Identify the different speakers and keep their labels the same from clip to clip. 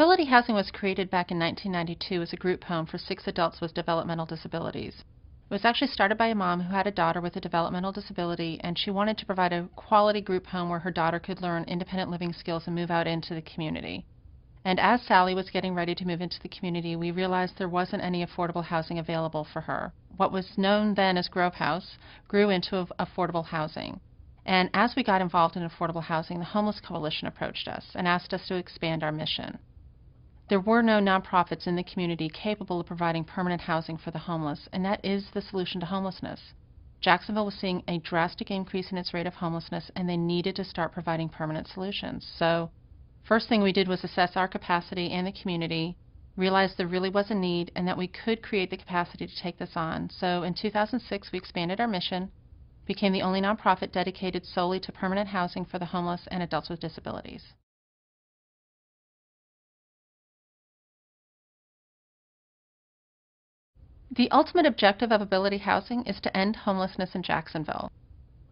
Speaker 1: Ability Housing was created back in 1992 as a group home for 6 adults with developmental disabilities. It was actually started by a mom who had a daughter with a developmental disability, and she wanted to provide a quality group home where her daughter could learn independent living skills and move out into the community. And as Sally was getting ready to move into the community, we realized there wasn't any affordable housing available for her. What was known then as Grove House grew into affordable housing. And as we got involved in affordable housing, the Homeless Coalition approached us and asked us to expand our mission. There were no nonprofits in the community capable of providing permanent housing for the homeless, and that is the solution to homelessness. Jacksonville was seeing a drastic increase in its rate of homelessness, and they needed to start providing permanent solutions. So, first thing we did was assess our capacity and the community, realized there really was a need, and that we could create the capacity to take this on. So in 2006, we expanded our mission, became the only nonprofit dedicated solely to permanent housing for the homeless and adults with disabilities. The ultimate objective of Ability Housing is to end homelessness in Jacksonville.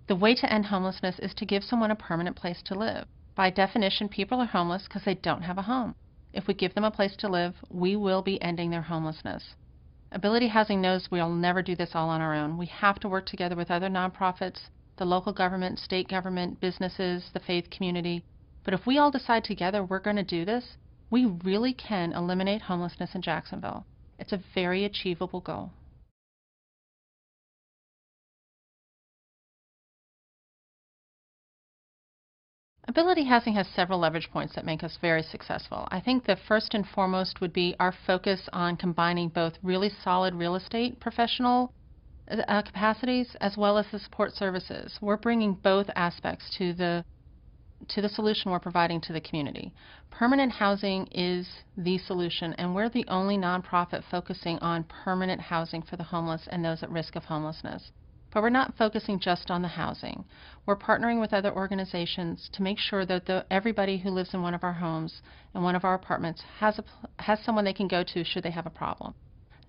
Speaker 1: The way to end homelessness is to give someone a permanent place to live. By definition, people are homeless because they don't have a home. If we give them a place to live, we will be ending their homelessness. Ability Housing knows we'll never do this all on our own. We have to work together with other nonprofits, the local government, state government, businesses, the faith community. But if we all decide together we're going to do this, we really can eliminate homelessness in Jacksonville. It's a very achievable goal. Ability Housing has several leverage points that make us very successful. I think the first and foremost would be our focus on combining both really solid real estate professional capacities as well as the support services. We're bringing both aspects to the solution we're providing to the community. Permanent housing is the solution, and we're the only nonprofit focusing on permanent housing for the homeless and those at risk of homelessness. But we're not focusing just on the housing. We're partnering with other organizations to make sure that everybody who lives in one of our homes and one of our apartments has someone they can go to should they have a problem.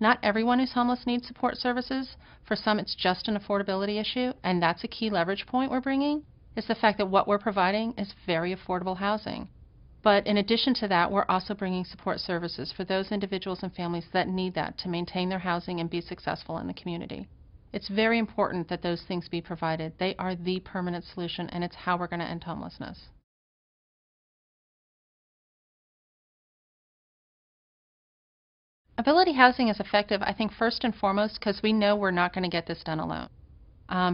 Speaker 1: Not everyone who's homeless needs support services. For some, it's just an affordability issue, and that's a key leverage point we're bringing, is the fact that what we're providing is very affordable housing. But in addition to that, we're also bringing support services for those individuals and families that need that to maintain their housing and be successful in the community. It's very important that those things be provided. They are the permanent solution, and it's how we're going to end homelessness. Ability Housing is effective, I think, first and foremost because we know we're not going to get this done alone.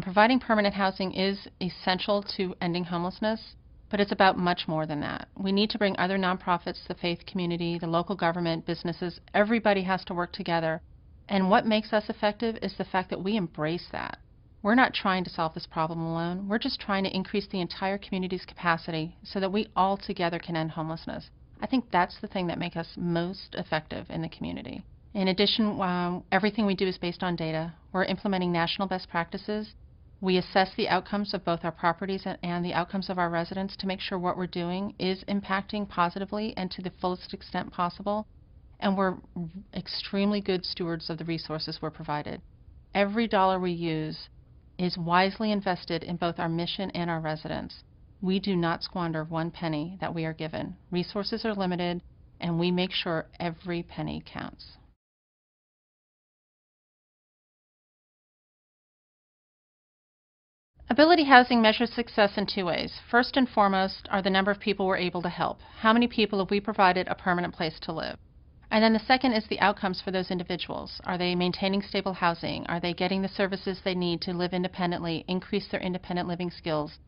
Speaker 1: Providing permanent housing is essential to ending homelessness, but it's about much more than that. We need to bring other nonprofits, the faith community, the local government, businesses. Everybody has to work together. And what makes us effective is the fact that we embrace that. We're not trying to solve this problem alone. We're just trying to increase the entire community's capacity so that we all together can end homelessness. I think that's the thing that makes us most effective in the community. In addition, everything we do is based on data. We're implementing national best practices. We assess the outcomes of both our properties and the outcomes of our residents to make sure what we're doing is impacting positively and to the fullest extent possible. And we're extremely good stewards of the resources we're provided. Every dollar we use is wisely invested in both our mission and our residents. We do not squander one penny that we are given. Resources are limited, and we make sure every penny counts. Ability Housing measures success in two ways. First and foremost are the number of people we're able to help. How many people have we provided a permanent place to live? And then the second is the outcomes for those individuals. Are they maintaining stable housing? Are they getting the services they need to live independently, increase their independent living skills,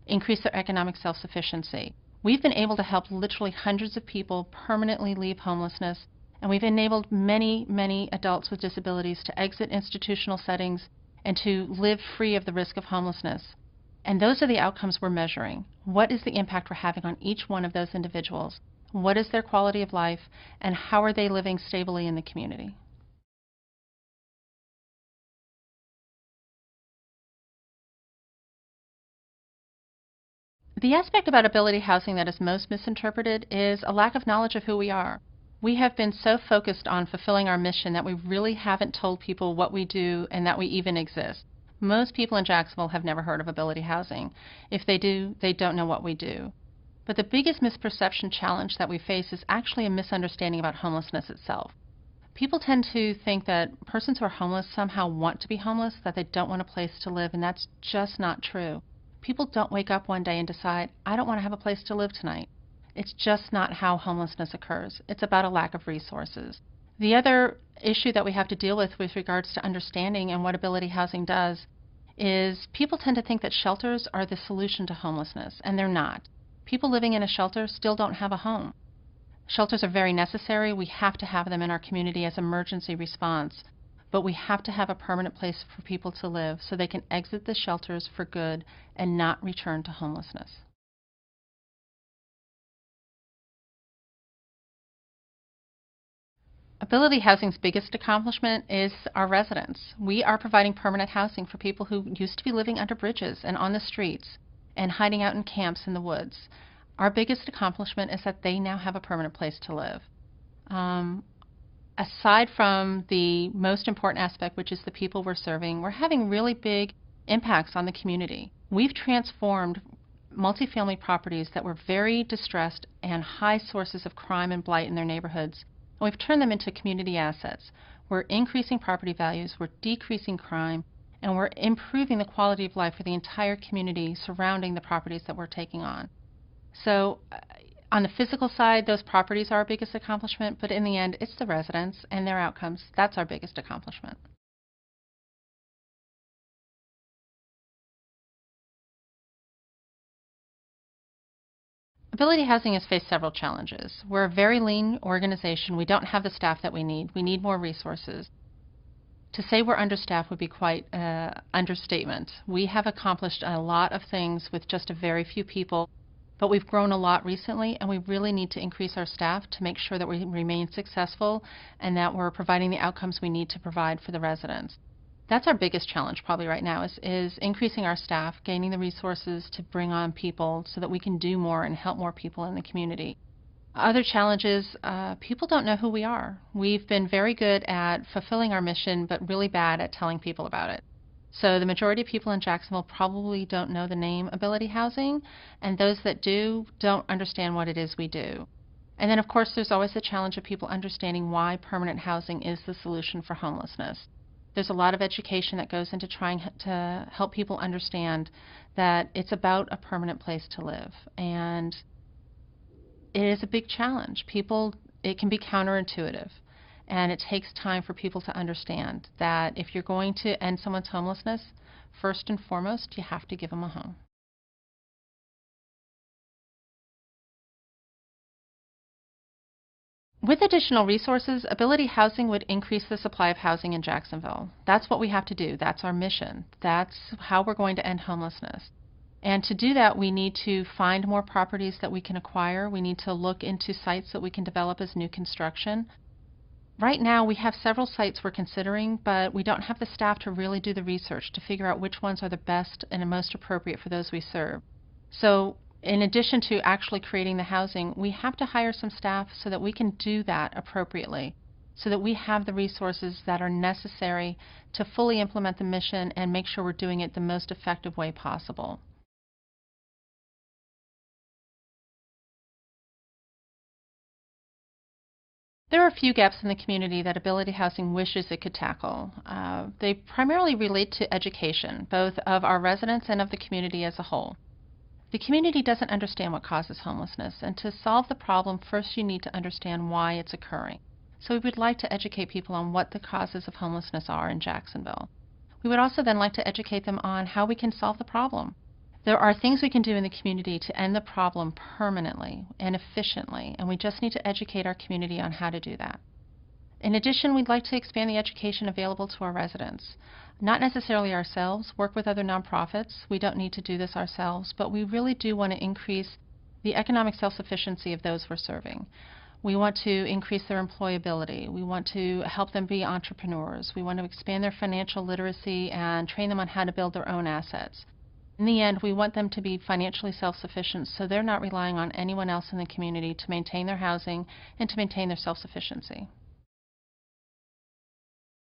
Speaker 1: increase their economic self-sufficiency? We've been able to help literally hundreds of people permanently leave homelessness, and we've enabled many, many adults with disabilities to exit institutional settings and to live free of the risk of homelessness. And those are the outcomes we're measuring. What is the impact we're having on each one of those individuals? What is their quality of life, and how are they living stably in the community? The aspect about Ability Housing that is most misinterpreted is a lack of knowledge of who we are. We have been so focused on fulfilling our mission that we really haven't told people what we do and that we even exist. Most people in Jacksonville have never heard of Ability Housing. If they do, they don't know what we do. But the biggest misperception challenge that we face is actually a misunderstanding about homelessness itself. People tend to think that persons who are homeless somehow want to be homeless, that they don't want a place to live, and that's just not true. People don't wake up one day and decide, I don't want to have a place to live tonight. It's just not how homelessness occurs. It's about a lack of resources. The other issue that we have to deal with regards to understanding and what ability housing does is people tend to think that shelters are the solution to homelessness, and they're not. People living in a shelter still don't have a home. Shelters are very necessary. We have to have them in our community as emergency response, but we have to have a permanent place for people to live so they can exit the shelters for good and not return to homelessness. Ability Housing's biggest accomplishment is our residents. We are providing permanent housing for people who used to be living under bridges and on the streets and hiding out in camps in the woods. Our biggest accomplishment is that they now have a permanent place to live. Aside from the most important aspect, which is the people we're serving, we're having really big impacts on the community. We've transformed multifamily properties that were very distressed and high sources of crime and blight in their neighborhoods, and we've turned them into community assets. We're increasing property values, we're decreasing crime, and we're improving the quality of life for the entire community surrounding the properties that we're taking on. So on the physical side, those properties are our biggest accomplishment, but in the end, it's the residents and their outcomes. That's our biggest accomplishment. Ability Housing has faced several challenges. We're a very lean organization. We don't have the staff that we need. We need more resources. To say we're understaffed would be quite an understatement. We have accomplished a lot of things with just a very few people. But we've grown a lot recently, and we really need to increase our staff to make sure that we remain successful and that we're providing the outcomes we need to provide for the residents. That's our biggest challenge probably right now is increasing our staff, gaining the resources to bring on people so that we can do more and help more people in the community. Other challenges, people don't know who we are. We've been very good at fulfilling our mission, but really bad at telling people about it. So the majority of people in Jacksonville probably don't know the name Ability Housing, and those that do don't understand what it is we do. And then, of course, there's always the challenge of people understanding why permanent housing is the solution for homelessness. There's a lot of education that goes into trying to help people understand that it's about a permanent place to live. And it is a big challenge. It can be counterintuitive. And it takes time for people to understand that if you're going to end someone's homelessness, first and foremost, you have to give them a home. With additional resources, Ability Housing would increase the supply of housing in Jacksonville. That's what we have to do. That's our mission. That's how we're going to end homelessness. And to do that, we need to find more properties that we can acquire. We need to look into sites that we can develop as new construction. Right now, we have several sites we're considering, but we don't have the staff to really do the research to figure out which ones are the best and most appropriate for those we serve. So in addition to actually creating the housing, we have to hire some staff so that we can do that appropriately, so that we have the resources that are necessary to fully implement the mission and make sure we're doing it the most effective way possible. There are a few gaps in the community that Ability Housing wishes it could tackle. They primarily relate to education, both of our residents and of the community as a whole. The community doesn't understand what causes homelessness, and to solve the problem, first you need to understand why it's occurring. So we would like to educate people on what the causes of homelessness are in Jacksonville. We would also then like to educate them on how we can solve the problem. There are things we can do in the community to end the problem permanently and efficiently, and we just need to educate our community on how to do that. In addition, we'd like to expand the education available to our residents. Not necessarily ourselves, work with other nonprofits. We don't need to do this ourselves, but we really do want to increase the economic self-sufficiency of those we're serving. We want to increase their employability. We want to help them be entrepreneurs. We want to expand their financial literacy and train them on how to build their own assets. In the end, we want them to be financially self-sufficient so they're not relying on anyone else in the community to maintain their housing and to maintain their self-sufficiency.